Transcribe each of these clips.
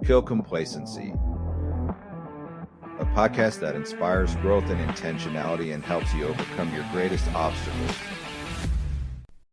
Kill Complacency, a podcast that inspires growth and intentionality and helps you overcome your greatest obstacles.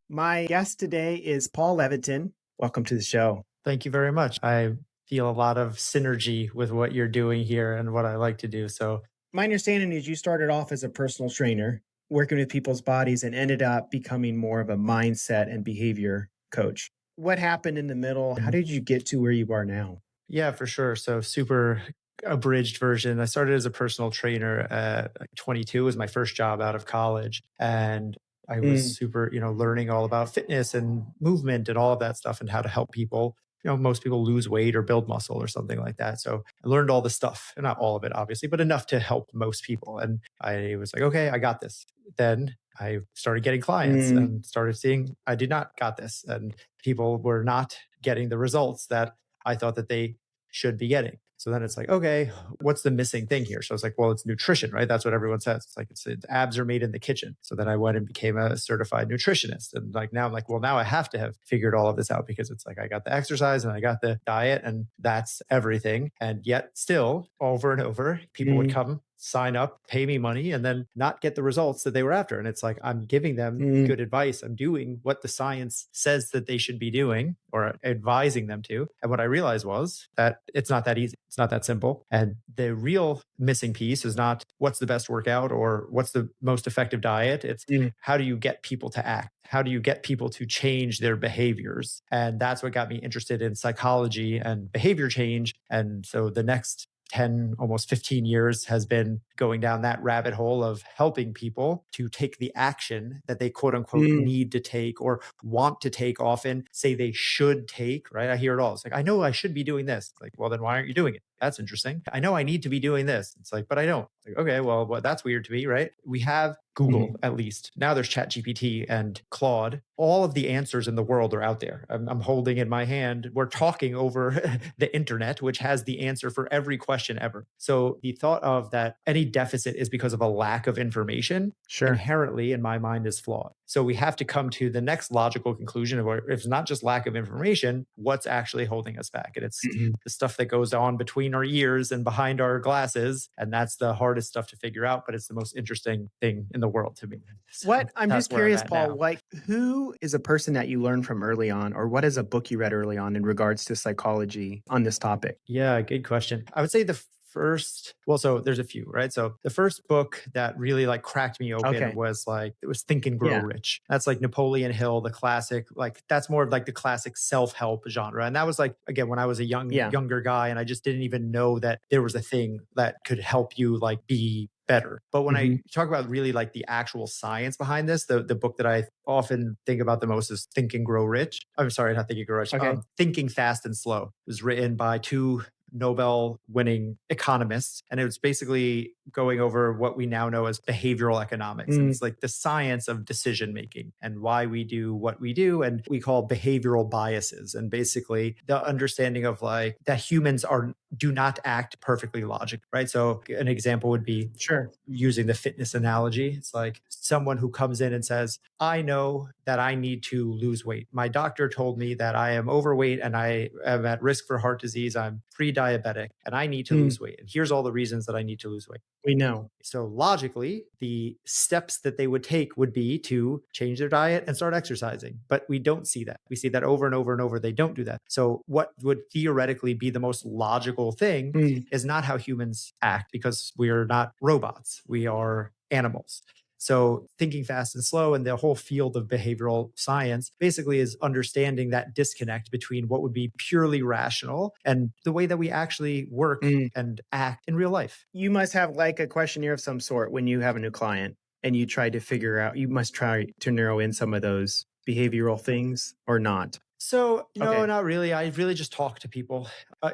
My guest today is Paul Levitin. Welcome to the show. Thank you very much. I feel a lot of synergy with what you're doing here and what I like to do. So my understanding is you started off as a personal trainer, working with people's bodies, and ended up becoming more of a mindset and behavior coach. What happened in the middle? How did you get to where you are now? Yeah, for sure. So super abridged version. I started as a personal trainer at 22, was my first job out of college. And I was super, learning all about fitness and movement and all of that stuff and how to help people. Most people lose weight or build muscle or something like that. So I learned all the stuff, not all of it, obviously, but enough to help most people. And I was like, okay, I got this. Then I started getting clients and started seeing I did not got this. And people were not getting the results that I thought that they should be getting. So then it's like, okay, what's the missing thing here? So it's like, well, it's nutrition, right? That's what everyone says. It's like, it's abs are made in the kitchen. So then I went and became a certified nutritionist. And now I'm like, well, now I have to have figured all of this out because it's like, I got the exercise and I got the diet and that's everything. And yet still over and over, people would come, sign up, pay me money, and then not get the results that they were after. And it's like, I'm giving them good advice. I'm doing what the science says that they should be doing or advising them to. And what I realized was that it's not that easy. It's not that simple. And the real missing piece is not what's the best workout or what's the most effective diet. It's how do you get people to act? How do you get people to change their behaviors? And that's what got me interested in psychology and behavior change. And so the next 10, almost 15 years has been going down that rabbit hole of helping people to take the action that they quote unquote need to take or want to take, often say they should take, right? I hear it all. It's like, I know I should be doing this. It's like, well, then why aren't you doing it? That's interesting. I know I need to be doing this. It's like, but I don't. Like, okay, well, that's weird to me, right? We have Google at least. Now there's ChatGPT and Claude. All of the answers in the world are out there. I'm holding in my hand. We're talking over the internet, which has the answer for every question ever. So the thought of that any deficit is because of a lack of information inherently in my mind is flawed. So we have to come to the next logical conclusion of if it's not just lack of information, what's actually holding us back? And it's the stuff that goes on between our ears and behind our glasses. And that's the hardest stuff to figure out, but it's the most interesting thing in the world to me. So I'm just curious, Paul, like who is a person that you learned from early on, or what is a book you read early on in regards to psychology on this topic? Yeah, good question. I would say so there's a few, right? So the first book that really cracked me open was Think and Grow Rich. That's like Napoleon Hill, the classic, that's more of the classic self-help genre. And that was again, when I was a younger guy and I just didn't even know that there was a thing that could help you be better. But when I talk about really the actual science behind this, the book that I often think about the most is Think and Grow Rich. I'm sorry, not Think and Grow Rich. Thinking Fast and Slow. It was written by two Nobel-winning economists. And it was basically going over what we now know as behavioral economics. And it's the science of decision-making and why we do what we do. And we call behavioral biases. And basically the understanding of that humans do not act perfectly logically, right? So an example would be using the fitness analogy. It's like someone who comes in and says, I know that I need to lose weight. My doctor told me that I am overweight and I am at risk for heart disease. I'm pre-diabetic and I need to lose weight. And here's all the reasons that I need to lose weight. We know. So logically, the steps that they would take would be to change their diet and start exercising. But we don't see that. We see that over and over and over. They don't do that. So what would theoretically be the most logical thing is not how humans act, because we are not robots. We are animals. So Thinking Fast and Slow and the whole field of behavioral science basically is understanding that disconnect between what would be purely rational and the way that we actually work and act in real life. You must have a questionnaire of some sort when you have a new client and you try to figure out, you must try to narrow in some of those behavioral things or not. So, no, not really. I really just talk to people.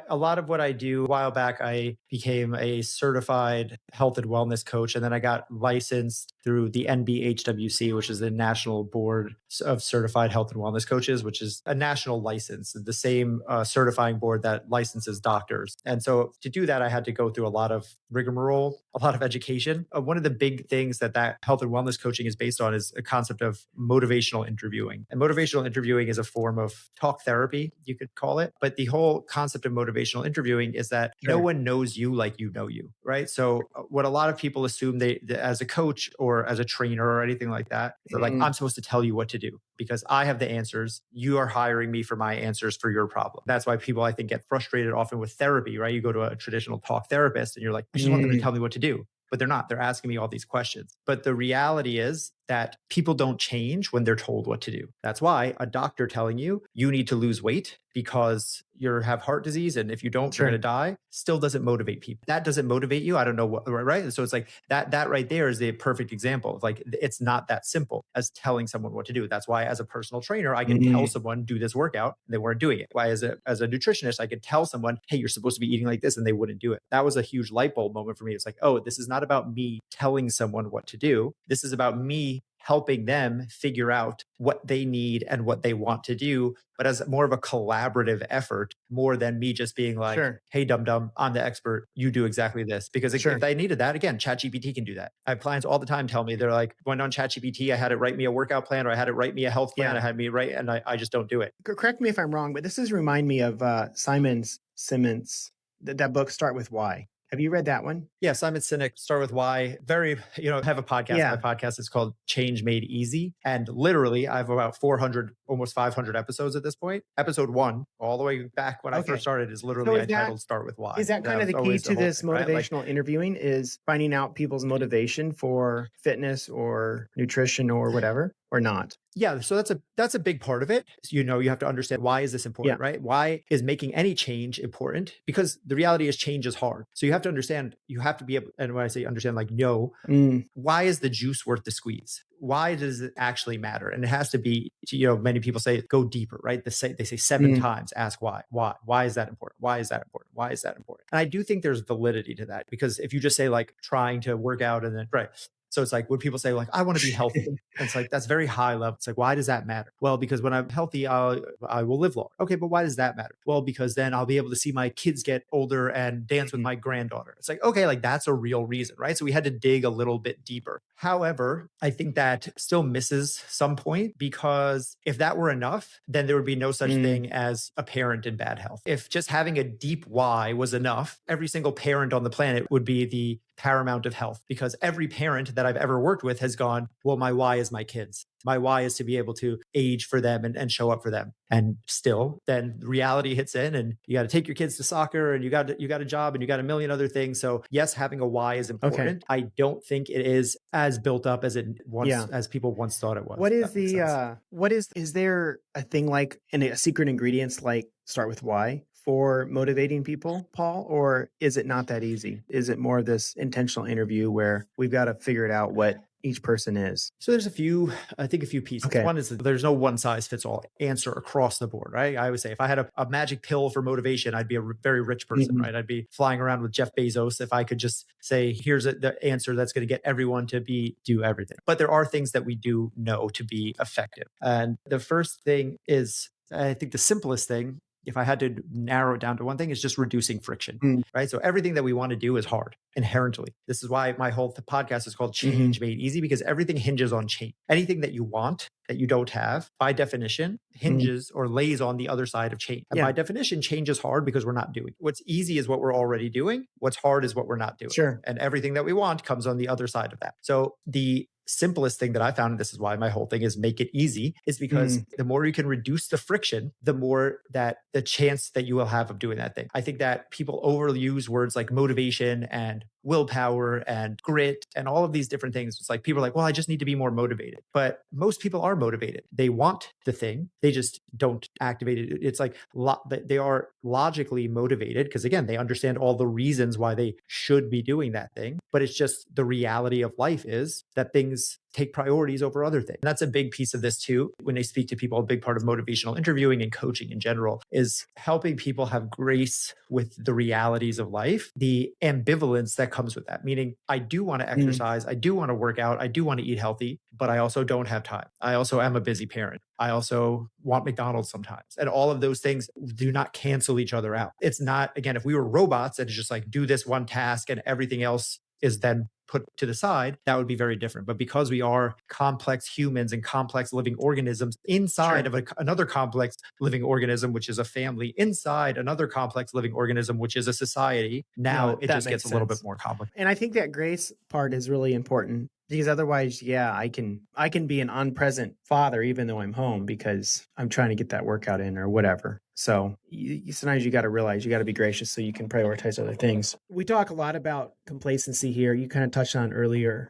A lot of what I do, a while back, I became a certified health and wellness coach, and then I got licensed through the NBHWC, which is the National Board of Certified Health and Wellness Coaches, which is a national license, the same certifying board that licenses doctors. And so to do that, I had to go through a lot of rigmarole, a lot of education. One of the big things that health and wellness coaching is based on is a concept of motivational interviewing. And motivational interviewing is a form of of talk therapy, you could call it. But the whole concept of motivational interviewing is that no one knows you like you know you, right? So what a lot of people assume they as a coach or as a trainer or anything like that, they're like, I'm supposed to tell you what to do because I have the answers. You are hiring me for my answers for your problem. That's why people, I think, get frustrated often with therapy, right? You go to a traditional talk therapist and you're like, I just want them to tell me what to do. But they're not. They're asking me all these questions. But the reality is that people don't change when they're told what to do. That's why a doctor telling you need to lose weight because you have heart disease and if you don't, you're going to die, still doesn't motivate people. That doesn't motivate you. I don't know what, right? So it's like that right there is the perfect example of like, it's not that simple as telling someone what to do. That's why as a personal trainer, I can tell someone do this workout and they weren't doing it. Why as a nutritionist, I could tell someone, hey, you're supposed to be eating like this and they wouldn't do it. That was a huge light bulb moment for me. It's like, oh, this is not about me telling someone what to do. This is about me helping them figure out what they need and what they want to do, but as more of a collaborative effort, more than me just being like, hey, dum-dum, I'm the expert. You do exactly this. Because if I needed that, again, ChatGPT can do that. I have clients all the time tell me, they're like, went on ChatGPT, I had it write me a workout plan or I had it write me a health plan. I had me write, and I just don't do it. Correct me if I'm wrong, but this is remind me of Simon Simmons, that book, Start With Why. Have you read that one? Yeah, Simon Sinek, Start With Why. Very, have a podcast. Yeah. My podcast is called Change Made Easy. And literally, I have about 400, almost 500 episodes at this point. Episode 1, all the way back when I first started, is literally entitled Start With Why. Is that kind of the key to this motivational interviewing, is finding out people's motivation for fitness or nutrition or whatever, or not? Yeah, so that's a big part of it. You have to understand, why is this important, right? Why is making any change important? Because the reality is change is hard. So you have to understand, you have to be able, and when I say understand, like, why is the juice worth the squeeze? Why does it actually matter? And it has to be, many people say, go deeper, right? They say 7 times, ask why. Why is that important? Why is that important? Why is that important? And I do think there's validity to that, because if you just say like trying to work out and then, so it's like when people say like, I want to be healthy, it's like, that's very high level. It's like, why does that matter? Well, because when I'm healthy, I will live long. Okay, but why does that matter? Well, because then I'll be able to see my kids get older and dance with my granddaughter. It's like, okay, like that's a real reason, right? So we had to dig a little bit deeper. However, I think that still misses some point, because if that were enough, then there would be no such thing as a parent in bad health. If just having a deep why was enough, every single parent on the planet would be the paramount of health, because every parent that I've ever worked with has gone, well, my why is my kids. My why is to be able to age for them and show up for them. And still, then reality hits in and you got to take your kids to soccer and you got a job and you got a million other things. So yes, having a why is important. I don't think it is as built up as as people once thought it was. What is is there a thing like a secret ingredients like Start With Why for motivating people, Paul? Or is it not that easy? Is it more of this intentional interview where we've got to figure it out what each person is? So there's a few pieces. Okay. One is that there's no one size fits all answer across the board, right? I would say if I had a magic pill for motivation, I'd be a very rich person, right? I'd be flying around with Jeff Bezos if I could just say, here's the answer that's going to get everyone to do everything. But there are things that we do know to be effective. And the first thing is, I think the simplest thing, if I had to narrow it down to one thing, is just reducing friction, right? So everything that we want to do is hard inherently. This is why my whole podcast is called Change Made Easy, because everything hinges on change. Anything that you want that you don't have, by definition, hinges or lays on the other side of change. And by definition, change is hard because we're not doing. What's easy is what we're already doing. What's hard is what we're not doing. Sure. And everything that we want comes on the other side of that. So the simplest thing that I found, and this is why my whole thing is make it easy, is because the more you can reduce the friction, the more that the chance that you will have of doing that thing. I think that people overuse words like motivation and willpower and grit and all of these different things. It's like people are like, well, I just need to be more motivated. But most people are motivated. They want the thing. They just don't activate it. It's like they are logically motivated because, again, they understand all the reasons why they should be doing that thing. But it's just the reality of life is that things take priorities over other things. And that's a big piece of this too. When they speak to people, a big part of motivational interviewing and coaching in general is helping people have grace with the realities of life, the ambivalence that comes with that. Meaning, I do want to exercise, I do want to work out, I do want to eat healthy, but I also don't have time. I also am a busy parent. I also want McDonald's sometimes. And all of those things do not cancel each other out. It's not, again, if we were robots and it's just like do this one task and everything else is then put to the side, that would be very different. But because we are complex humans and complex living organisms inside of another complex living organism, which is a family, inside another complex living organism, which is a society, now it just gets a little bit more complicated. And I think that grace part is really important. Because otherwise, I can be an unpresent father even though I'm home because I'm trying to get that workout in or whatever. So sometimes you got to realize you got to be gracious so you can prioritize other things. We talk a lot about complacency here. You kind of touched on earlier,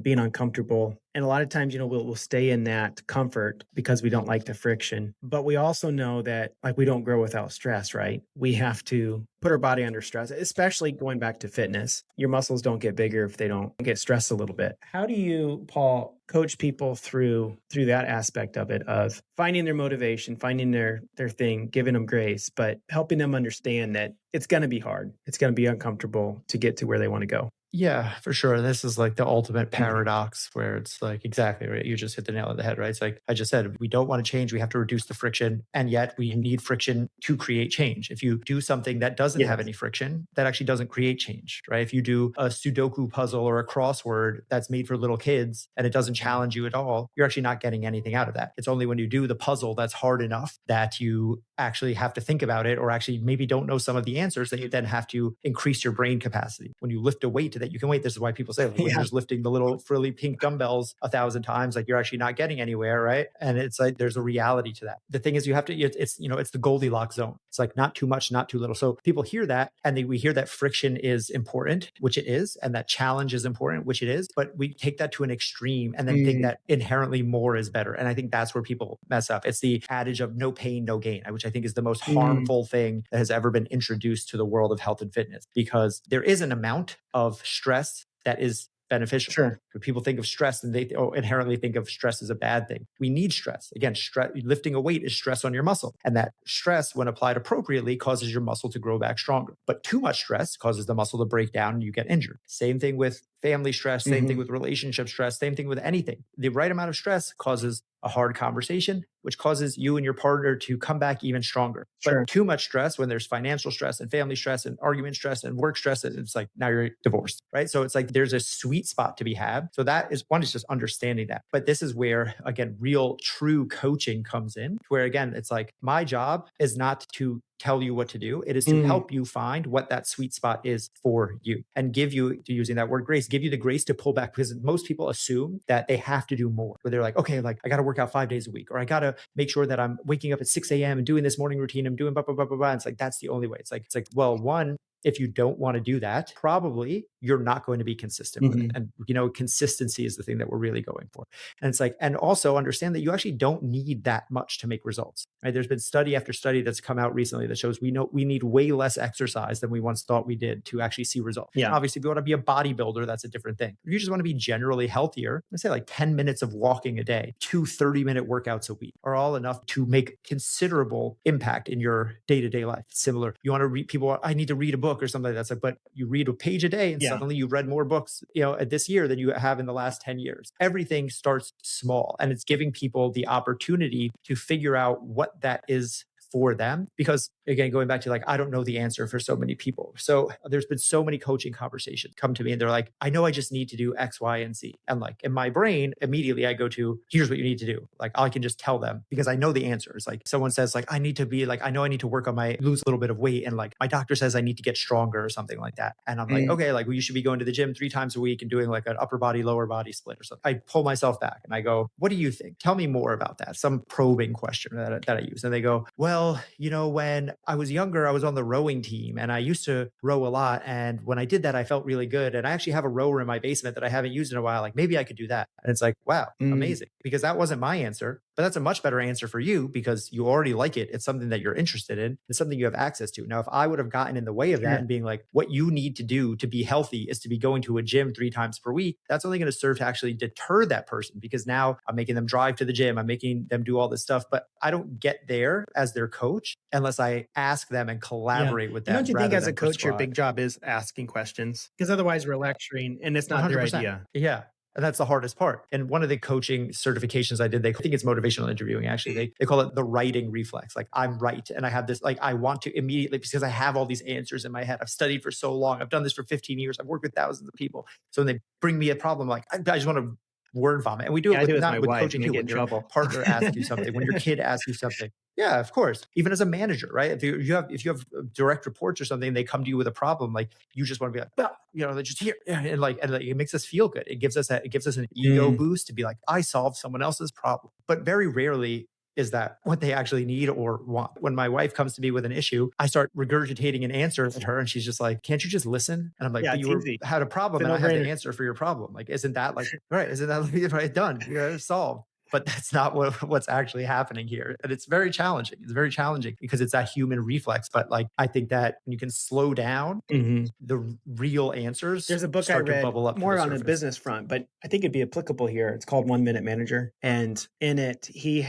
being uncomfortable. And a lot of times, we'll stay in that comfort because we don't like the friction. But we also know that we don't grow without stress, right? We have to put our body under stress, especially going back to fitness. Your muscles don't get bigger if they don't get stressed a little bit. How do you, Paul, coach people through that aspect of it, of finding their motivation, finding their thing, giving them grace, but helping them understand that it's going to be hard. It's going to be uncomfortable to get to where they want to go. Yeah, for sure. This is like the ultimate paradox where it's like, exactly right. You just hit the nail on the head, right? It's like I just said, we don't want to change. We have to reduce the friction. And yet we need friction to create change. If you do something that doesn't have any friction, that actually doesn't create change, right? If you do a Sudoku puzzle or a crossword that's made for little kids and it doesn't challenge you at all, you're actually not getting anything out of that. It's only when you do the puzzle that's hard enough that you actually have to think about it, or actually maybe don't know some of the answers, that you then have to increase your brain capacity. When you lift a weight that you can wait, this is why people say, when you're just lifting the little frilly pink dumbbells 1,000 times, like you're actually not getting anywhere, right? And it's like, there's a reality to that. The thing is, you have to, it's the Goldilocks zone. It's like not too much, not too little. So people hear that and we hear that friction is important, which it is, and that challenge is important, which it is, but we take that to an extreme and then think that inherently more is better. And I think that's where people mess up. It's the adage of no pain, no gain, which I think is the most harmful thing that has ever been introduced to the world of health and fitness, because there is an amount of stress that is beneficial. Sure. People think of stress and they inherently think of stress as a bad thing. We need stress. Again, lifting a weight is stress on your muscle. And that stress, when applied appropriately, causes your muscle to grow back stronger. But too much stress causes the muscle to break down and you get injured. Same thing with family stress, same thing with relationship stress, same thing with anything. The right amount of stress causes a hard conversation, which causes you and your partner to come back even stronger. Sure. But too much stress, when there's financial stress and family stress and argument stress and work stress, it's like now you're divorced, right? So it's like there's a sweet spot to be had. So that is one, is just understanding that. But this is where, again, real true coaching comes in, where again, it's like my job is not to tell you what to do. It is to help you find what that sweet spot is for you and give you, to using that word grace, give you the grace to pull back, because most people assume that they have to do more, where they're like, okay, like I got to work out 5 days a week, or I got to make sure that I'm waking up at 6 a.m. and doing this morning routine. I'm doing blah, blah, blah, blah, blah. And it's like, that's the only way. It's like, well, one, if you don't want to do that, probably you're not going to be consistent with it. And, consistency is the thing that we're really going for. And it's like, and also understand that you actually don't need that much to make results, right? There's been study after study that's come out recently that shows we need way less exercise than we once thought we did to actually see results. Yeah. Obviously, if you want to be a bodybuilder, that's a different thing. If you just want to be generally healthier, let's say like 10 minutes of walking a day, 2 30-minute workouts a week are all enough to make considerable impact in your day-to-day life. It's similar. You want to read, I need to read a book or something that's like, but you read a page a day and suddenly you've read more books, this year than you have in the last 10 years. Everything starts small, and it's giving people the opportunity to figure out what that is for them. Because again, going back to like, I don't know the answer for so many people. So there's been so many coaching conversations come to me and they're like, I know I just need to do X, Y, and Z. And like in my brain, immediately I go to, here's what you need to do. Like I can just tell them because I know the answers. Like someone says like, I need to be like, I know I need to work on lose a little bit of weight. And like my doctor says I need to get stronger or something like that. And I'm like, okay, like well, you should be going to the gym 3 times a week and doing like an upper body, lower body split or something. I pull myself back and I go, what do you think? Tell me more about that. Some probing question that I use. And they go, well, when I was younger, I was on the rowing team and I used to row a lot. And when I did that, I felt really good. And I actually have a rower in my basement that I haven't used in a while. Like maybe I could do that. And it's like, wow, amazing. Because that wasn't my answer, but that's a much better answer for you because you already like it. It's something that you're interested in. It's something you have access to. Now, if I would have gotten in the way of that and being like, what you need to do to be healthy is to be going to a gym 3 times per week, that's only going to serve to actually deter that person, because now I'm making them drive to the gym. I'm making them do all this stuff, but I don't get there as their coach unless I ask them and collaborate with them. Don't you think as a coach, your big job is asking questions? Because otherwise we're lecturing and it's not 100%. Their idea. Yeah. And that's the hardest part. And one of the coaching certifications I did, I think it's motivational interviewing, actually. They call it the writing reflex. Like, I'm right. And I have this, like, I want to immediately, because I have all these answers in my head. I've studied for so long. I've done this for 15 years. I've worked with thousands of people. So when they bring me a problem, like, I just want to word vomit. And we do Yeah, I it do with, it with my not with wife coaching and I too. get When in your trouble. partner asks you something, when your kid asks you something. Yeah, of course. Even as a manager, right? If you have direct reports or something, they come to you with a problem, like, you just want to be like, "Ah," they're just here, and like it makes us feel good. It gives us an ego boost to be like, I solved someone else's problem. But very rarely is that what they actually need or want. When my wife comes to me with an issue, I start regurgitating an answer at her, and she's just like, "Can't you just listen?" And I'm like, Yeah, "But it's you easy. had a problem, It's a and I have the no-brainer. answer for your problem. Like, isn't that like right? Isn't that like right? Done? Yeah, solved." But that's not what's actually happening here. And it's very challenging. It's very challenging because it's that human reflex. But like, I think that when you can slow down, the real answers There's a book I start to read bubble up to more the on the surface. business front, but I think it'd be applicable here. It's called 1 Minute Manager. And in it, he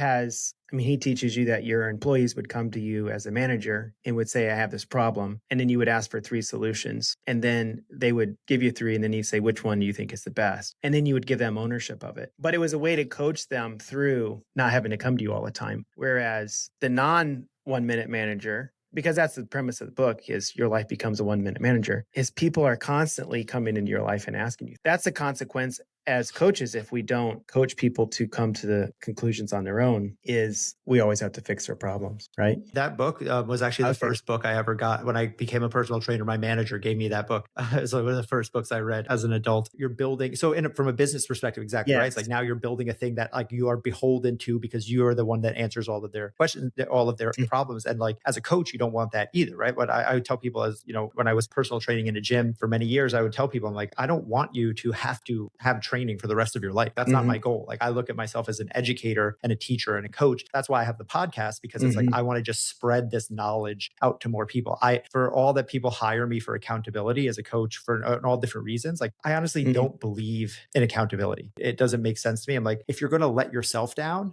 teaches you that your employees would come to you as a manager and would say, I have this problem. And then you would ask for 3 solutions. And then they would give you 3. And then you say, which one do you think is the best? And then you would give them ownership of it. But it was a way to coach them through not having to come to you all the time. Whereas the non 1 minute manager, because that's the premise of the book, is your life becomes a 1 minute manager, is people are constantly coming into your life and asking you. That's a consequence as coaches. If we don't coach people to come to the conclusions on their own, is we always have to fix their problems, right? That book was actually the first book I ever got. When I became a personal trainer, my manager gave me that book. So it was the first books I read as an adult. You're building, so from a business perspective, exactly, right? It's like now you're building a thing that like you are beholden to because you are the one that answers all of their questions, all of their problems. And like as a coach, you don't want that either, right? What I would tell people is, when I was personal training in a gym for many years, I would tell people, I'm like, I don't want you to have training for the rest of your life. That's not my goal. Like I look at myself as an educator and a teacher and a coach. That's why I have the podcast, because it's like, I want to just spread this knowledge out to more people. For all that people hire me for accountability as a coach for all different reasons, like I honestly don't believe in accountability. It doesn't make sense to me. I'm like, if you're going to let yourself down,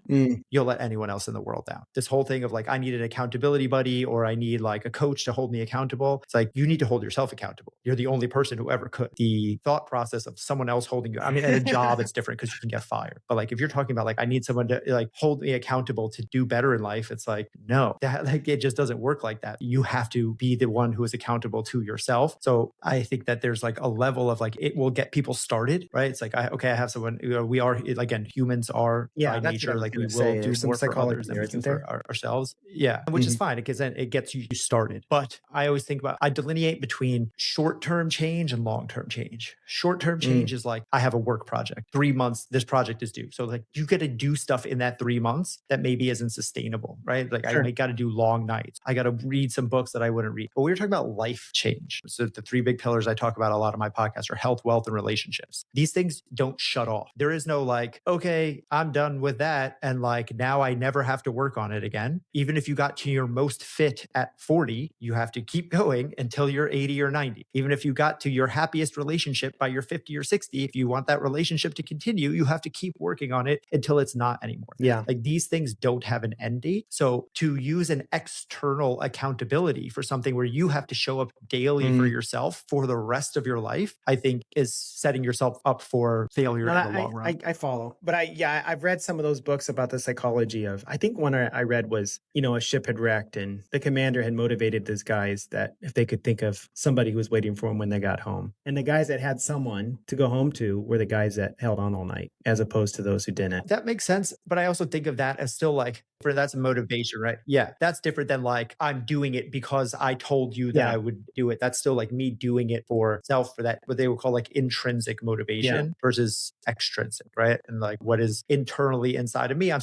you'll let anyone else in the world down. This whole thing of like, I need an accountability buddy or I need like a coach to hold me accountable. It's like, you need to hold yourself accountable. You're the only person who ever could. The thought process of someone else holding you, I mean, at a job, it's different because you can get fired. But like, if you're talking about like, I need someone to like hold me accountable to do better in life, it's like, no, that like, it just doesn't work like that. You have to be the one who is accountable to yourself. So I think that there's like a level of like, it will get people started, right? It's like, I have someone, we are, again, humans are by nature, like we will do more for others than we do for ourselves. Yeah. Which is fine because then it gets you started. But I always think I delineate between short-term change and long-term change. Short-term change is like, I have a work project, 3 months, this project is due. So like you got to do stuff in that 3 months that maybe isn't sustainable, right? Like I got to do long nights. I got to read some books that I wouldn't read. But we were talking about life change. So the 3 big pillars I talk about a lot on my podcast are health, wealth, and relationships. These things don't shut off. There is no like, okay, I'm done with that. And like, now I never have to work on it again. Even if you got to your most fit at 40, you have to keep going until you're 80 or 90. Even if you got to your happiest relationship by your 50 or 60, if you want that relationship to continue, you have to keep working on it until it's not anymore. Yeah. Like these things don't have an end date. So to use an external accountability for something where you have to show up daily for yourself for the rest of your life, I think is setting yourself up for failure in the long run. I follow. But I've read some of those books about the psychology of, I think one I read was, a ship had wrecked and the commander had motivated those guys that if they could think of somebody who was waiting for them when they got home. And the guys that had someone to go home to were the guys that held on all night, as opposed to those who didn't. That makes sense. But I also think of that as still like, that's a motivation, right? Yeah. That's different than like, I'm doing it because I told you that I would do it. That's still like me doing it for self, for that, what they would call like intrinsic motivation versus extrinsic, right? And like what is internally inside of me, I'm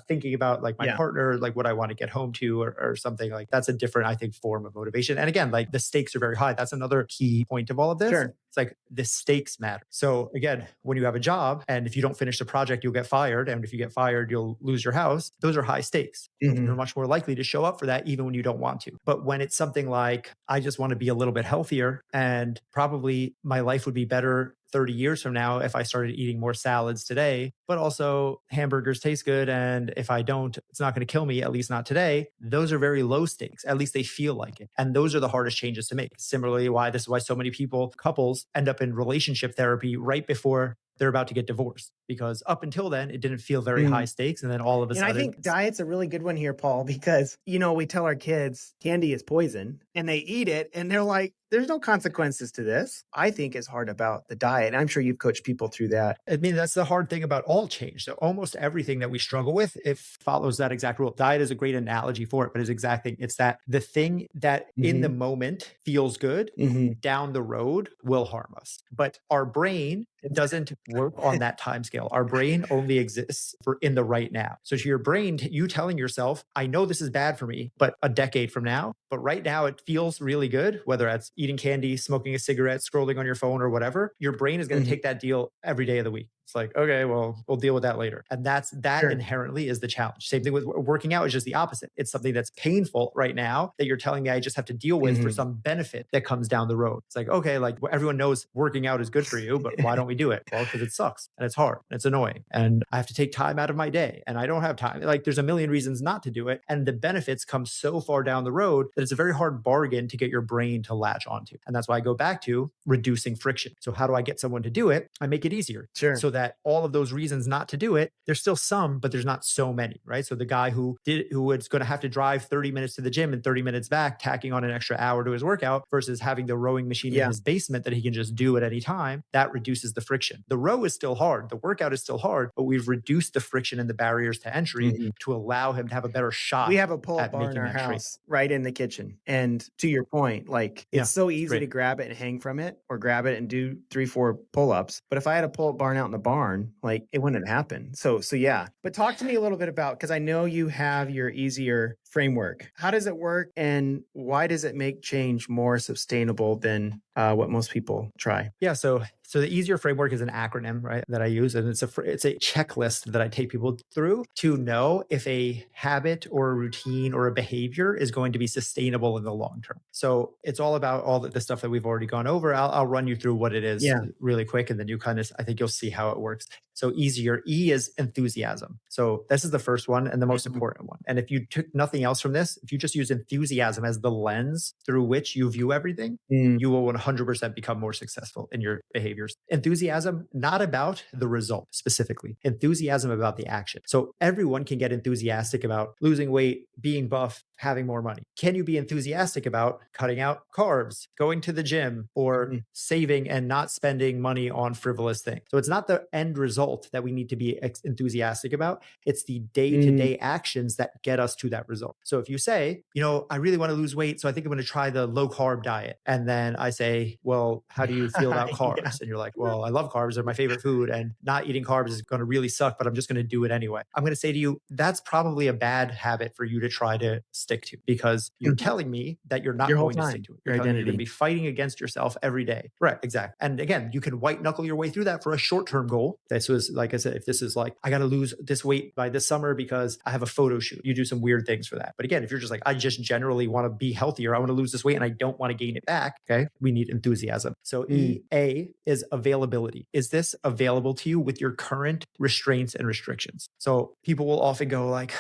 thinking about like my partner, like what I want to get home to or something like that's a different, I think, form of motivation. And again, like the stakes are very high. That's another key point of all of this. Sure. It's like the stakes matter. So again, when you have a job and if you don't finish the project, you'll get fired. And if you get fired, you'll lose your house. Those are high stakes. You're much more likely to show up for that even when you don't want to. But when it's something like, I just want to be a little bit healthier and probably my life would be better 30 years from now if I started eating more salads today, but also hamburgers taste good. And if I don't, it's not going to kill me, at least not today. Those are very low stakes. At least they feel like it. And those are the hardest changes to make. Similarly, this is why so many couples end up in relationship therapy right before they're about to get divorced, because up until then, it didn't feel very high stakes. And then all of a And I sudden, think diet's a really good one here, Paul, because, we tell our kids candy is poison and they eat it and they're like, there's no consequences to this. I think is hard about the diet. I'm sure you've coached people through that. I mean, that's the hard thing about all change. So almost everything that we struggle with, it follows that exact rule. Diet is a great analogy for it, but it's that the thing that in the moment feels good, down the road will harm us. But our brain doesn't work on that time scale. Our brain only exists for in the right now. So to your brain, you telling yourself, I know this is bad for me, but a decade from now, but right now it feels really good, whether that's eating candy, smoking a cigarette, scrolling on your phone or whatever, your brain is going to take that deal every day of the week. It's like, okay, well, we'll deal with that later. And that inherently is the challenge. Same thing with working out, is just the opposite. It's something that's painful right now that you're telling me I just have to deal with for some benefit that comes down the road. It's like, okay, like everyone knows working out is good for you, but why don't we do it? Well, because it sucks and it's hard and it's annoying and I have to take time out of my day and I don't have time. Like there's a million reasons not to do it. And the benefits come so far down the road that it's a very hard bargain to get your brain to latch onto. And that's why I go back to reducing friction. So how do I get someone to do it? I make it easier. So that all of those reasons not to do it, there's still some, but there's not so many, right? So the guy who was going to have to drive 30 minutes to the gym and 30 minutes back, tacking on an extra hour to his workout versus having the rowing machine in his basement that he can just do at any time, that reduces the friction. The row is still hard. The workout is still hard, but we've reduced the friction and the barriers to entry to allow him to have a better shot. We have a pull-up bar in our house right in the kitchen. And to your point, like it's so easy to grab it and hang from it or grab it and do 3-4 pull-ups. But if I had a pull-up bar out in the barn, like it wouldn't happen. So yeah. But talk to me a little bit about, because I know you have your easier framework. How does it work and why does it make change more sustainable than what most people try? Yeah. So the easier framework is an acronym, right, that I use. And it's a checklist that I take people through to know if a habit or a routine or a behavior is going to be sustainable in the long term. So it's all about all the stuff that we've already gone over. I'll run you through what it is really quick. And then you I think you'll see how it works. So easier. E is enthusiasm. So this is the first one and the most important one. And if you took nothing else from this, if you just use enthusiasm as the lens through which you view everything, you will 100% become more successful in your behaviors. Enthusiasm, not about the result specifically, enthusiasm about the action. So everyone can get enthusiastic about losing weight, being buff, having more money. Can you be enthusiastic about cutting out carbs, going to the gym, or saving and not spending money on frivolous things? So it's not the end result that we need to be enthusiastic about. It's the day-to-day actions that get us to that result. So if you say, I really want to lose weight, so I think I'm going to try the low carb diet. And then I say, well, how do you feel about carbs? And you're like, well, I love carbs. They're my favorite food. And not eating carbs is going to really suck, but I'm just going to do it anyway. I'm going to say to you, that's probably a bad habit for you to try to stick to, because you're telling me that you're not going to stick to it. You're going to be fighting against yourself every day. Right, exactly. And again, you can white knuckle your way through that for a short-term goal. This was, like I said, if this is like, I got to lose this weight by this summer because I have a photo shoot, you do some weird things for that. But again, if you're just like, I just generally want to be healthier, I want to lose this weight and I don't want to gain it back, okay, we need enthusiasm. So A is availability. Is this available to you with your current restraints and restrictions? So people will often go like,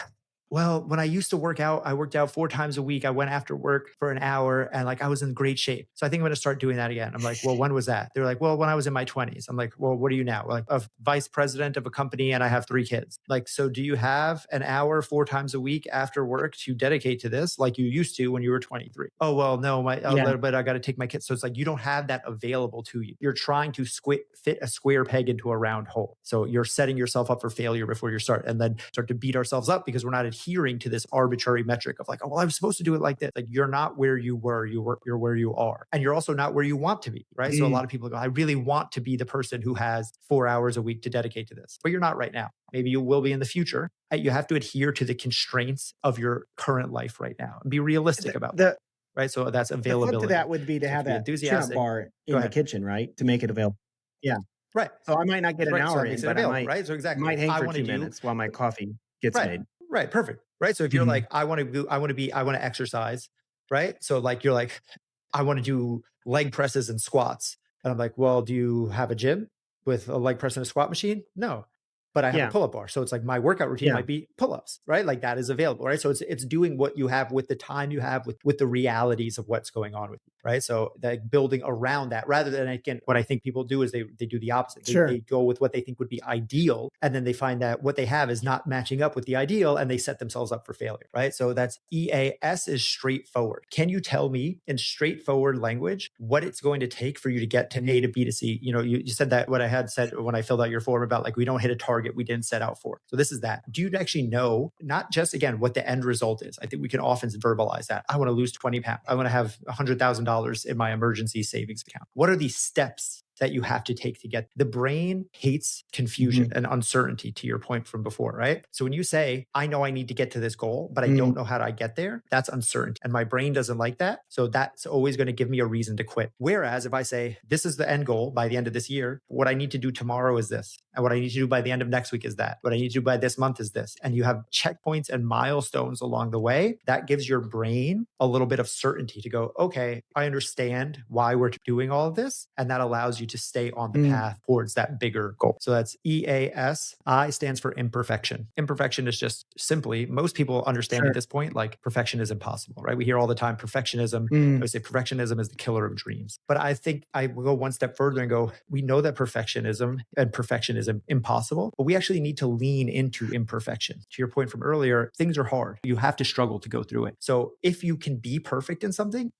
well, when I used to work out, I worked out 4 times a week. I went after work for an hour and like I was in great shape. So I think I'm going to start doing that again. I'm like, well, when was that? They're like, well, when I was in my 20s. I'm like, well, what are you now? Like a vice president of a company and I have 3 kids. Like, so do you have an hour 4 times a week after work to dedicate to this like you used to when you were 23? Oh, well, no, a little bit, I got to take my kids. So it's like, you don't have that available to you. You're trying to fit a square peg into a round hole. So you're setting yourself up for failure before you start, and then start to beat ourselves up because we're not adhering to this arbitrary metric of like, oh, well, I was supposed to do it like this. Like, you're not where you were, you're where you are. And you're also not where you want to be, right? So a lot of people go, I really want to be the person who has 4 hours a week to dedicate to this, but you're not right now. Maybe you will be in the future. You have to adhere to the constraints of your current life right now and be realistic about that. Right. So that's availability. The flip to that would be to have that chin-up bar in the kitchen, right? To make it available. Yeah. Right. So I might not get an hour in, but I might, right? So exactly. might hang for 2 minutes while my coffee gets made. Right. Perfect. Right. So if you're like, I want to exercise, right? So like, you're like, I want to do leg presses and squats. And I'm like, well, do you have a gym with a leg press and a squat machine? No. but I have a Yeah. pull-up bar. So it's like my workout routine Yeah. might be pull-ups, right? Like that is available, right? So it's doing what you have with the time you have with the realities of what's going on with you, right? So like building around that rather than, again, what I think people do is they do the opposite. Sure. They go with what they think would be ideal. And then they find that what they have is not matching up with the ideal and they set themselves up for failure, right? So that's EAS is straightforward. Can you tell me in straightforward language what it's going to take for you to get to A to B to C? You know, you said that what I had said when I filled out your form about like, we don't hit a target we didn't set out for. So this is that. Do you actually know not just, again, what the end result is? I think we can often verbalize that. I want to lose 20 pounds. I want to have $100,000 in my emergency savings account. What are these steps that you have to take to get? The brain hates confusion and uncertainty, to your point from before, right? So when you say, I know I need to get to this goal, but I don't know how to get there, that's uncertainty. And my brain doesn't like that. So that's always going to give me a reason to quit. Whereas if I say, this is the end goal by the end of this year, what I need to do tomorrow is this. And what I need to do by the end of next week is that. What I need to do by this month is this. And you have checkpoints and milestones along the way. That gives your brain a little bit of certainty to go, okay, I understand why we're doing all of this. And that allows you to stay on the path towards that bigger goal. So that's EAS. I stands for imperfection. Imperfection is just simply, most people understand at this point, like perfection is impossible, right? We hear all the time perfectionism. I would say perfectionism is the killer of dreams. But I think I will go one step further and go, we know that perfectionism and perfection is impossible, but we actually need to lean into imperfection. To your point from earlier, things are hard. You have to struggle to go through it. So if you can be perfect in something,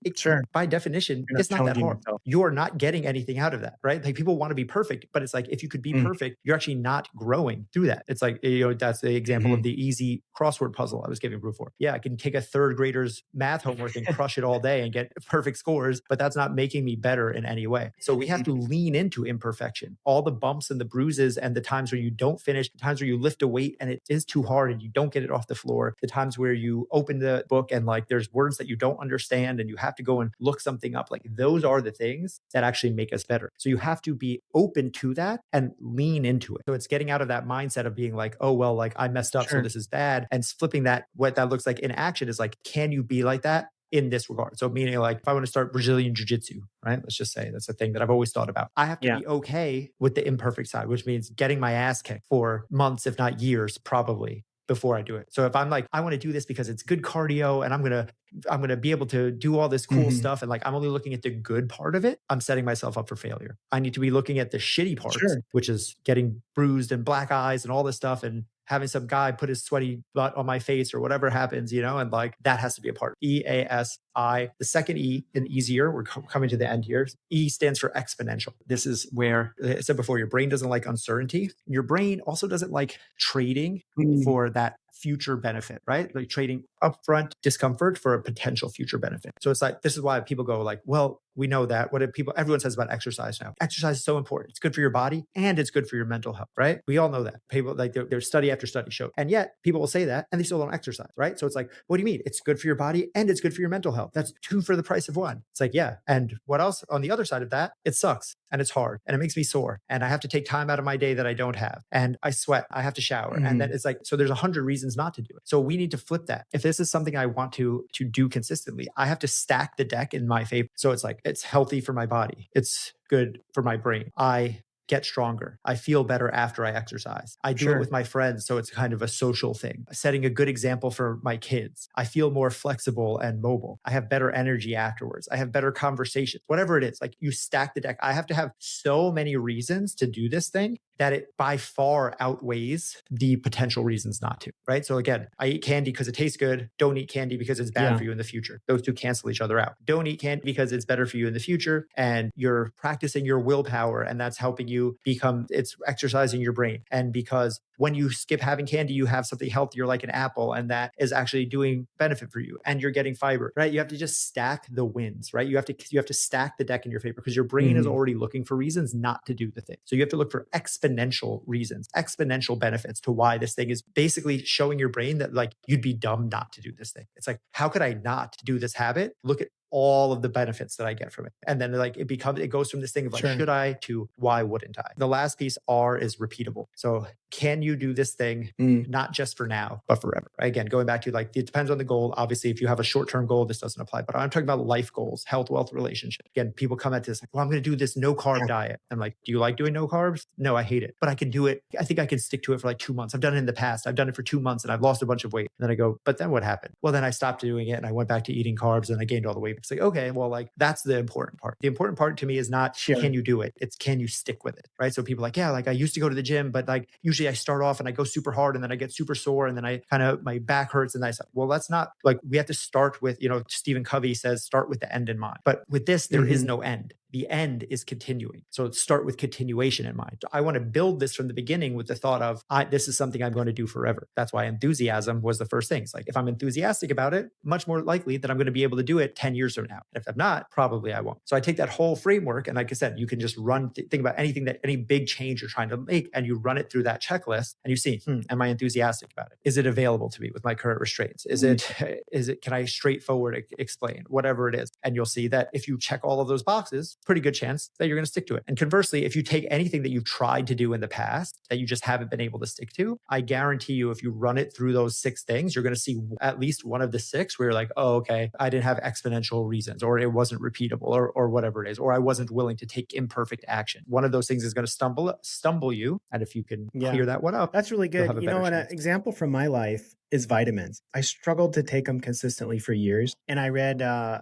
by definition, it's not that hard. You're not getting anything out of that, right? Like people want to be perfect, but it's like, if you could be perfect, you're actually not growing through that. It's like, you know, that's the example of the easy crossword puzzle I was giving proof for. Yeah, I can take a third grader's math homework and crush it all day and get perfect scores, but that's not making me better in any way. So we have to lean into imperfection. All the bumps and the bruises and the times where you don't finish, the times where you lift a weight and it is too hard and you don't get it off the floor, the times where you open the book and like there's words that you don't understand and you have to go and look something up. Like those are the things that actually make us better. So you have to be open to that and lean into it. So it's getting out of that mindset of being like, oh, well, like I messed up, so this is bad. And flipping that, what that looks like in action is like, can you be like that in this regard? So meaning like, if I want to start Brazilian jiu-jitsu, right? Let's just say that's a thing that I've always thought about. I have to be okay with the imperfect side, which means getting my ass kicked for months, if not years, probably before I do it. So if I'm like, I want to do this because it's good cardio and I'm going to be able to do all this cool stuff. And like, I'm only looking at the good part of it. I'm setting myself up for failure. I need to be looking at the shitty parts, which is getting bruised and black eyes and all this stuff and having some guy put his sweaty butt on my face or whatever happens, you know, and like that has to be a part. EASI. The second E in easier, we're coming to the end here. E stands for exponential. This is where I said before, your brain doesn't like uncertainty. Your brain also doesn't like trading for that future benefit, right? Like trading upfront discomfort for a potential future benefit. So it's like, this is why people go like, well, we know that. What do everyone says about exercise now? Exercise is so important. It's good for your body and it's good for your mental health, right? We all know that. People like there's study after study show. And yet people will say that and they still don't exercise, right? So it's like, what do you mean? It's good for your body and it's good for your mental health. That's two for the price of one. It's like, yeah. And what else on the other side of that? It sucks and it's hard and it makes me sore and I have to take time out of my day that I don't have. And I sweat, I have to shower. And then it's like, so there's 100 reasons not to do it. So we need to flip that. If this is something I want to do consistently, I have to stack the deck in my favor. So it's like, it's healthy for my body. It's good for my brain. I get stronger. I feel better after I exercise. I do it with my friends. So it's kind of a social thing. Setting a good example for my kids. I feel more flexible and mobile. I have better energy afterwards. I have better conversations, whatever it is. Like you stack the deck. I have to have so many reasons to do this thing that it by far outweighs the potential reasons not to, right? So again, I eat candy because it tastes good. Don't eat candy because it's bad for you in the future. Those two cancel each other out. Don't eat candy because it's better for you in the future. And you're practicing your willpower and that's helping you it's exercising your brain. And because when you skip having candy, you have something healthier like an apple, and that is actually doing benefit for you. And you're getting fiber, right? You have to just stack the wins, right? You have to stack the deck in your favor because your brain is already looking for reasons not to do the thing. So you have to look for exponential reasons, exponential benefits to why this thing is basically showing your brain that like you'd be dumb not to do this thing. It's like, how could I not do this habit? Look at all of the benefits that I get from it. And then like it goes from this thing of like, should I to why wouldn't I? The last piece, R, is repeatable. So can you do this thing not just for now, but forever? Again, going back to like, it depends on the goal. Obviously, if you have a short-term goal, this doesn't apply, but I'm talking about life goals, health, wealth, relationship. Again, people come at this like, well, I'm going to do this no carb diet. I'm like, do you like doing no carbs? No, I hate it, but I can do it. I think I can stick to it for like 2 months. I've done it in the past. I've done it for 2 months and I've lost a bunch of weight. And then I go, but then what happened? Well, then I stopped doing it and I went back to eating carbs and I gained all the weight. It's like, okay, well, like that's the important part. The important part to me is not can you do it? It's can you stick with it, right? So people are like, yeah, like I used to go to the gym, but like usually I start off and I go super hard and then I get super sore and then I kind of, my back hurts and I say, well, that's not like, we have to start with, Stephen Covey says, start with the end in mind. But with this, there is no end. The end is continuing. So start with continuation in mind. I want to build this from the beginning with the thought of, this is something I'm going to do forever. That's why enthusiasm was the first thing. It's like, if I'm enthusiastic about it, much more likely that I'm going to be able to do it 10 years from now. And if I'm not, probably I won't. So I take that whole framework. And like I said, you can just think about any big change you're trying to make, and you run it through that checklist and you see, am I enthusiastic about it? Is it available to me with my current restraints? Can I straightforward explain whatever it is? And you'll see that if you check all of those boxes, pretty good chance that you're going to stick to it. And conversely, if you take anything that you've tried to do in the past that you just haven't been able to stick to, I guarantee you, if you run it through those 6 things, you're going to see at least one of the 6 where you're like, oh, okay, I didn't have exponential reasons, or it wasn't repeatable, or whatever it is, or I wasn't willing to take imperfect action. One of those things is going to stumble you. And if you can clear that one up, that's really good. An example from my life is vitamins. I struggled to take them consistently for years. And I read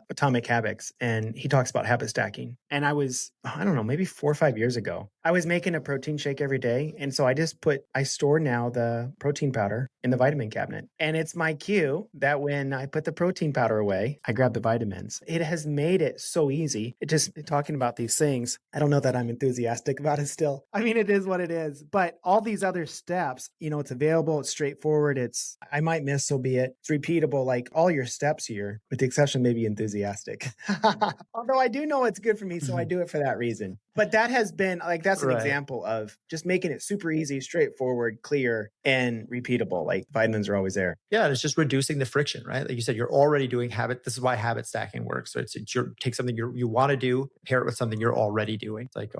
Atomic Habits, and he talks about habit stacking. And I was, I don't know, maybe 4 or 5 years ago, I was making a protein shake every day. And so I store now the protein powder in the vitamin cabinet. And it's my cue that when I put the protein powder away, I grab the vitamins. It has made it so easy. Talking about these things, I don't know that I'm enthusiastic about it still. I mean, it is what it is. But all these other steps, it's available, it's straightforward, I might miss, so be it. It's repeatable, like all your steps here, with the exception maybe enthusiastic. Although I do know it's good for me, so I do it for that reason. But that has been that's an example of just making it super easy, straightforward, clear, and repeatable. Like vitamins are always there. Yeah, and it's just reducing the friction, right? Like you said, you're already doing habit. This is why habit stacking works. So it's take something you want to do, pair it with something you're already doing. It's like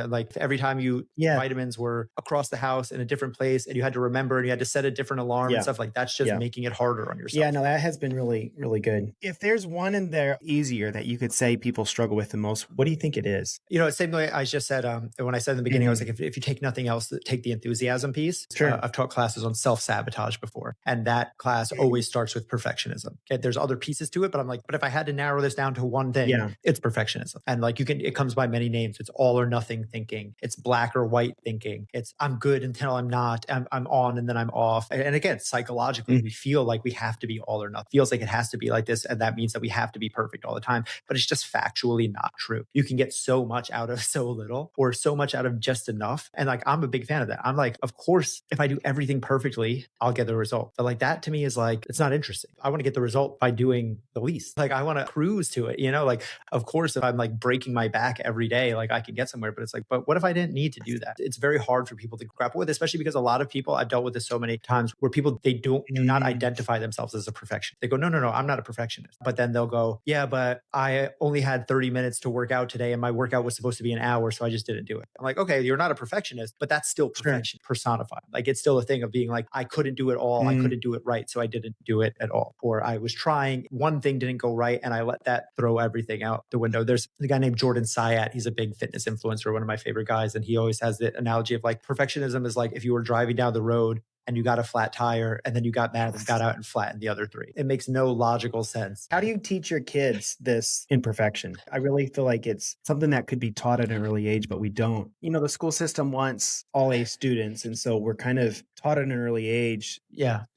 like every time vitamins were across the house in a different place, and you had to remember, and you had to set a different alarm and stuff like that's just making it harder on yourself. Yeah, no, that has been really, really good. If there's one in there easier that you could say people struggle with the most, what do you think it is? Same way I just said, when I said in the beginning, I was like, if you take nothing else, take the enthusiasm piece. Sure. I've taught classes on self-sabotage before, and that class always starts with perfectionism. Okay, there's other pieces to it, but I'm like, but if I had to narrow this down to one thing, it's perfectionism. And like it comes by many names. It's all or nothing thinking. It's black or white thinking. It's I'm good until I'm not. I'm on and then I'm off. And again, psychologically, we feel like we have to be all or nothing. It feels like it has to be like this, and that means that we have to be perfect all the time. But it's just factually not true. You can get so much out of so little, or so much out of just enough. And like, I'm a big fan of that. I'm like, of course, if I do everything perfectly, I'll get the result. But like that to me is like, it's not interesting. I want to get the result by doing the least. Like I want to cruise to it, like, of course, if I'm like breaking my back every day, like I could get somewhere, but it's like, but what if I didn't need to do that? It's very hard for people to grapple with, especially because a lot of people, I've dealt with this so many times where people, they do not identify themselves as a perfectionist. They go, no, I'm not a perfectionist. But then they'll go, yeah, but I only had 30 minutes to work out today and my workout was supposed to be an hour, so I just didn't do it. I'm like, okay, you're not a perfectionist, but that's still perfection personified. Like it's still a thing of being like, I couldn't do it all. I couldn't do it right, so I didn't do it at all. Or I was trying, one thing didn't go right, and I let that throw everything out the window. There's a guy named Jordan Syatt. He's a big fitness influencer, one of my favorite guys. And he always has the analogy of like, perfectionism is like if you were driving down the road and you got a flat tire and then you got mad and got out and flattened the other 3. It makes no logical sense. How do you teach your kids this imperfection? I really feel like it's something that could be taught at an early age, but we don't. The school system wants all A students. And so we're kind of taught at an early age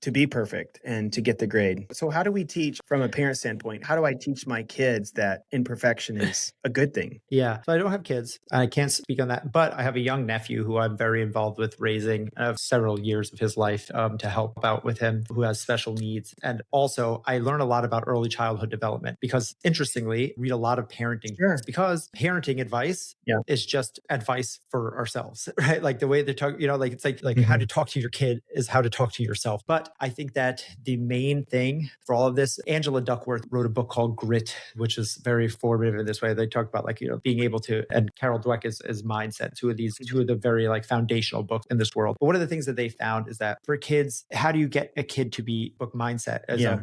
to be perfect and to get the grade. So how do we teach from a parent standpoint? How do I teach my kids that imperfection is a good thing? Yeah. So I don't have kids. I can't speak on that, but I have a young nephew who I'm very involved with raising. I have several years of his life to help out with him who has special needs. And also I learn a lot about early childhood development because interestingly, read a lot of parenting books because parenting advice is just advice for ourselves, right? Like the way they talk, like it's like how to talk to your kid is how to talk to yourself. But I think that the main thing for all of this, Angela Duckworth wrote a book called Grit, which is very formative in this way. They talk about like, being able to, and Carol Dweck is Mindset, two of the very like foundational books in this world. But one of the things that they found is that for kids, how do you get a kid to be book mindset?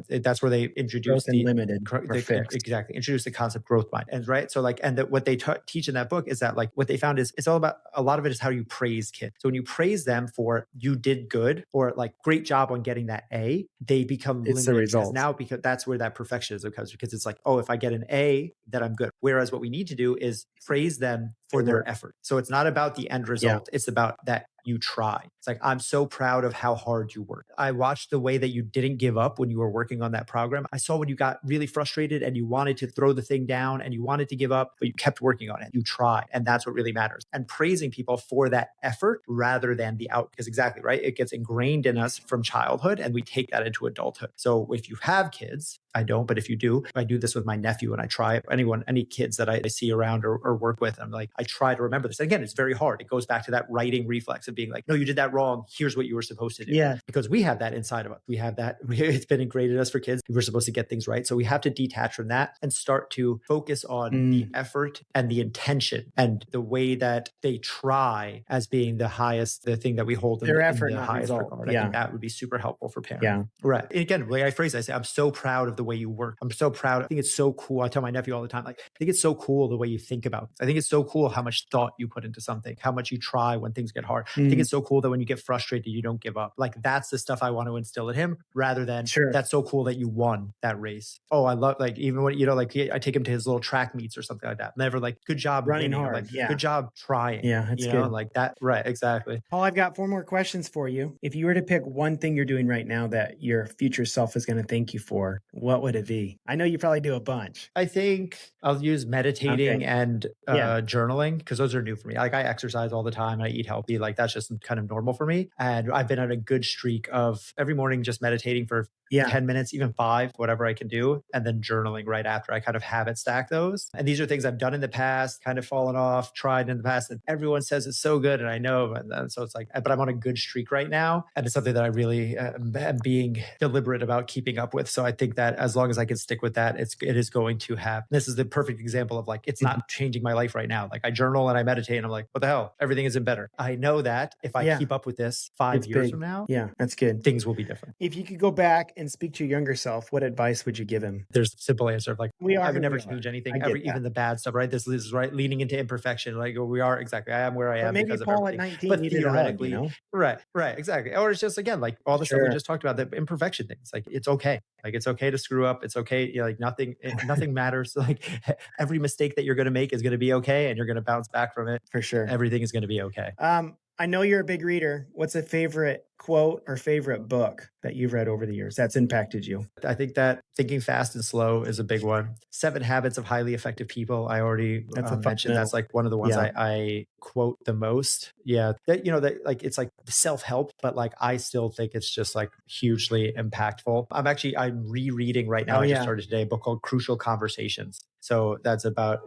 That's where they introduce exactly introduce the concept growth mind. And right. So like, and what they teach in that book is that like what they found is it's all about, a lot of it is how you praise kids. So when you praise them for you did good or like great job on getting that A, they become it's the result. Now because that's where that perfectionism comes, because it's like, oh, if I get an A, then I'm good. Whereas what we need to do is praise them for their effort. So it's not about the end result. It's about that you try. It's like, I'm so proud of how hard you worked. I watched the way that you didn't give up when you were working on that program. I saw when you got really frustrated and you wanted to throw the thing down and you wanted to give up, but you kept working on it. You try. And that's what really matters. And praising people for that effort rather than the out, because exactly, right? It gets ingrained in us from childhood and we take that into adulthood. So if you have kids, I don't, but if you do, I do this with my nephew and I try any kids that I see around or work with. I'm like, I try to remember this. Again, it's very hard. It goes back to that writing reflex of being like, no, you did that wrong. Here's what you were supposed to do. Yeah. Because we have that inside of us. We have that. It's been ingrained in us for kids. We're supposed to get things right. So we have to detach from that and start to focus on the effort and the intention and the way that they try as being the thing that we hold in the highest regard. I think that would be super helpful for parents. Yeah. Right. And again, the way I phrase it, I say, I'm so proud of the way you work. I'm so proud. I think it's so cool. I tell my nephew all the time, like, I think it's so cool the way you think about it. I think it's so cool how much thought you put into something, how much you try when things get hard. I think it's so cool that when you get frustrated, you don't give up. Like that's the stuff I want to instill in him rather than that's so cool that you won that race. Oh, I love like even when, like I take him to his little track meets or something like that. Never like, good job running winning. hard. Like, good job trying. Yeah, that's good. Like that. Right. Exactly. Paul, I've got 4 more questions for you. If you were to pick one thing you're doing right now that your future self is going to thank you for, what would it be? I know you probably do a bunch. I think I'll use meditating and journaling because those are new for me. Like I exercise all the time. I eat healthy. Like that's just kind of normal for me. And I've been on a good streak of every morning just meditating for 10 minutes, even 5, whatever I can do. And then journaling right after. I kind of habit stack those. And these are things I've done in the past, kind of fallen off, tried in the past. And everyone says it's so good. And I know. And so it's like, but I'm on a good streak right now. And it's something that I really am being deliberate about keeping up with. So I think that as long as I can stick with that, it is going to have, this is the perfect example of like, it's not changing my life right now. Like I journal and I meditate and I'm like, what the hell? Everything isn't better. I know that if I keep up with this 5 years from now, that's good. Things will be different. If you could go back and speak to your younger self, what advice would you give him? There's a simple answer of like, I would never change anything, even the bad stuff, right? This is right, leaning into imperfection. Like we are exactly, I am where I am maybe because Paul of everything. At 19 but theoretically, right, exactly. Or it's just again, like all the stuff we just talked about, the imperfection things. Like it's okay. Like it's okay to screw up. It's okay. Like nothing matters. Like every mistake that you're going to make is going to be okay, and you're going to bounce back from it. For sure. Everything is going to be okay. I know you're a big reader. What's a favorite quote or favorite book that you've read over the years that's impacted you? I think that Thinking Fast and Slow is a big one. 7 Habits of Highly Effective People. I already mentioned that's like one of the ones I quote the most. Yeah. That like, it's like self-help, but like, I still think it's just like hugely impactful. I'm rereading right now. I just started today a book called Crucial Conversations. So that's about,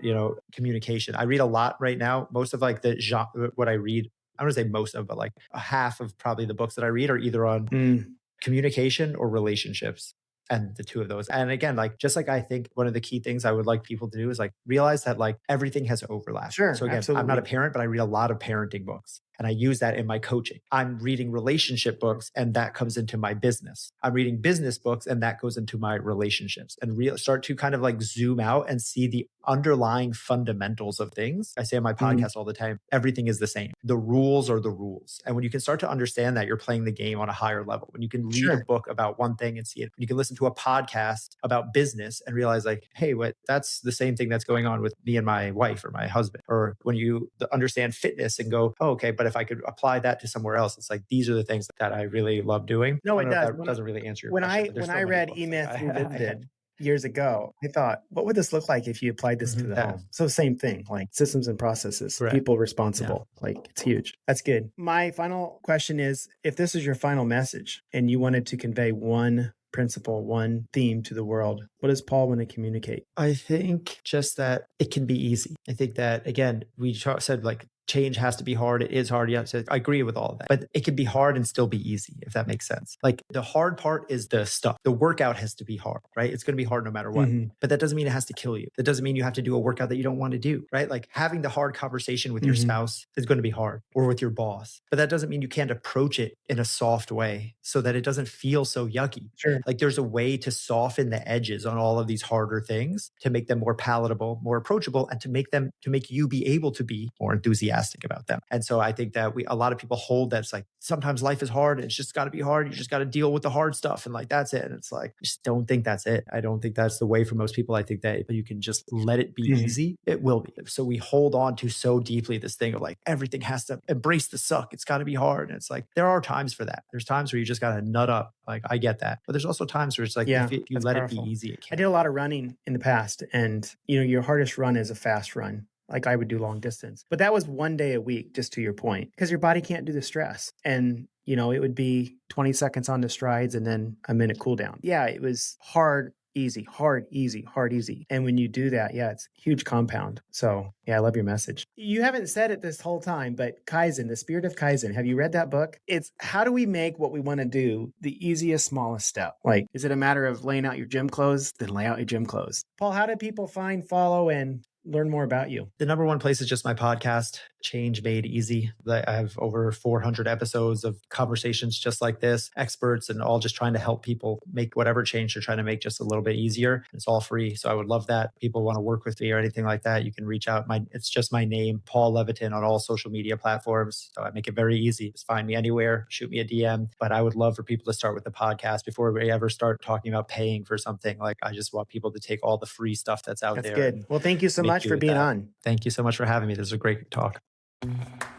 communication. I read a lot right now. Most of like the genre, what I read, I don't want to say most of, but like a half of probably the books that I read are either on communication or relationships. And the two of those. And again, like, just like I think one of the key things I would like people to do is like realize that like everything has overlap. Sure. So again, absolutely. I'm not a parent, but I read a lot of parenting books. And I use that in my coaching. I'm reading relationship books and that comes into my business. I'm reading business books and that goes into my relationships and start to kind of like zoom out and see the underlying fundamentals of things. I say on my podcast all the time, everything is the same. The rules are the rules. And when you can start to understand that, you're playing the game on a higher level. When you can read a book about one thing and see it, when you can listen to a podcast about business and realize like, hey, that's the same thing that's going on with me and my wife or my husband. Or when you understand fitness and go, oh, okay, but if I could apply that to somewhere else, it's like, these are the things that I really love doing. No, it does. That doesn't really answer your question. When I read E-Myth Revisited, years ago, I thought, what would this look like if you applied this to the home? So same thing, like systems and processes, Correct. people responsible, like it's huge. That's good. My final question is, if this is your final message and you wanted to convey one principle, one theme to the world, what does Paul want to communicate? I think just that it can be easy. I think that, again, we said like change has to be hard. It is hard. Yes, I agree with all of that. But it can be hard and still be easy, if that makes sense. Like the hard part is the stuff. The workout has to be hard, right? It's going to be hard no matter what. But that doesn't mean it has to kill you. That doesn't mean you have to do a workout that you don't want to do, right? Like having the hard conversation with your spouse is going to be hard, or with your boss. But that doesn't mean you can't approach it in a soft way so that it doesn't feel so yucky. Sure. Like there's a way to soften the edges on all of these harder things to make them more palatable, more approachable, and to make you be able to be more enthusiastic about them. And so I think that a lot of people hold that it's like, sometimes life is hard and it's just got to be hard. You just got to deal with the hard stuff. And like, that's it. And it's like, I just don't think that's it. I don't think that's the way for most people. I think that if you can just let it be easy, it will be. So we hold on to so deeply this thing of like, everything has to embrace the suck. It's got to be hard. And it's like, there are times for that. There's times where you just got to nut up. Like, I get that. But there's also times where it's like, if you let powerful. It be easy, it can. I did a lot of running in the past, and your hardest run is a fast run. Like I would do long distance, but that was one day a week, just to your point, because your body can't do the stress. And, it would be 20 seconds on the strides and then a minute cool down. Yeah, it was hard, easy, hard, easy, hard, easy. And when you do that, it's a huge compound. So I love your message. You haven't said it this whole time, but Kaizen, the spirit of Kaizen, have you read that book? It's how do we make what we want to do the easiest, smallest step? Like, is it a matter of laying out your gym clothes? Then lay out your gym clothes. Paul, how do people find, follow, and learn more about you? The number one place is just my podcast, Change Made Easy. I have over 400 episodes of conversations just like this, experts, and all just trying to help people make whatever change they're trying to make just a little bit easier. It's all free. So I would love that. People want to work with me or anything like that, you can reach out. It's just my name, Paul Levitin, on all social media platforms. So I make it very easy. Just find me anywhere, shoot me a DM. But I would love for people to start with the podcast before we ever start talking about paying for something. Like, I just want people to take all the free stuff that's out there. That's good. Well, thank you so much for being on. Thank you so much for having me. This was a great talk.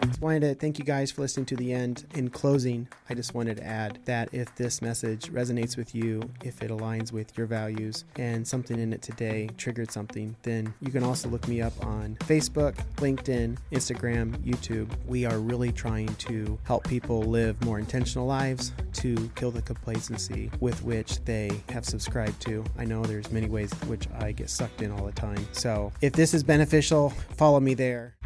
Just wanted to thank you guys for listening to the end. In closing, I just wanted to add that if this message resonates with you, if it aligns with your values, and something in it today triggered something, then you can also look me up on Facebook, LinkedIn, Instagram, YouTube. We are really trying to help people live more intentional lives, to kill the complacency with which they have subscribed to. I know there's many ways which I get sucked in all the time. So if this is beneficial, follow me there.